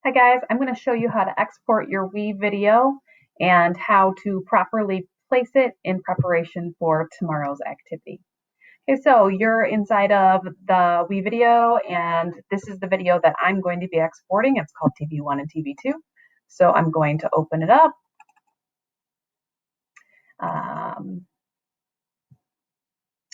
Hi guys, I'm going to show you how to export your WeVideo and how to properly place it in preparation for tomorrow's activity. Okay, so you're inside of the WeVideo and this is the video that I'm going to be exporting. It's called TV1 and TV2. So I'm going to open it up.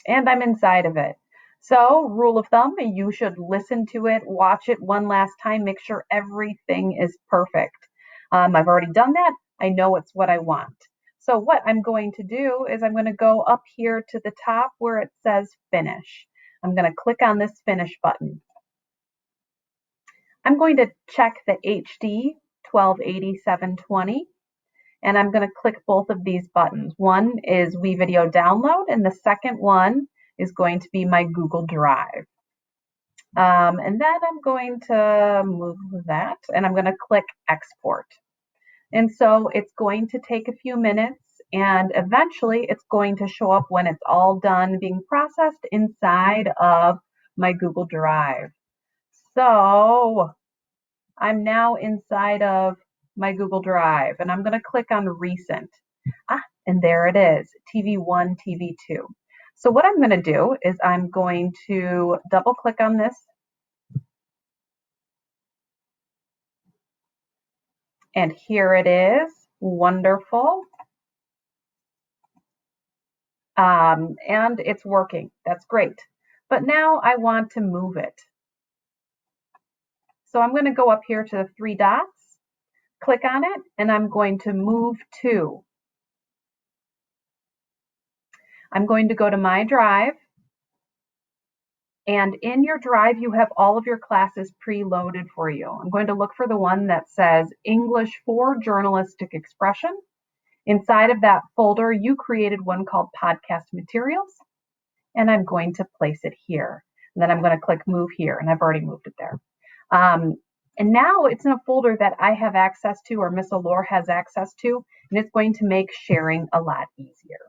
And I'm inside of it. So, rule of thumb, you should listen to it, watch it one last time, make sure everything is perfect. I've already done that. I know it's what I want. So what I'm going to do is I'm going to go up here to the top where it says finish. I'm going to click on this finish button. I'm going to check the HD 1280 720. And I'm going to click both of these buttons. One is WeVideo download, and the second one is going to be my Google Drive. And then I'm going to move that, and I'm going to click export. And so it's going to take a few minutes, and eventually it's going to show up when it's all done being processed inside of my Google Drive. So I'm now inside of my Google Drive, and I'm going to click on recent. And there it is, TV1, TV2. So what I'm going to do is I'm going to double click on this. And here it is, wonderful. And it's working, that's great. But now I want to move it. So I'm going to go up here to the three dots, click on it, and I'm going to move to. I'm going to go to my drive, and in your drive you have all of your classes preloaded for you. I'm going to look for the one that says English for Journalistic Expression. Inside of that folder you created one called Podcast Materials, and I'm going to place it here. And then I'm going to click Move Here, and I've already moved it there. And now it's in a folder that I have access to, or Miss Allure has access to, and it's going to make sharing a lot easier.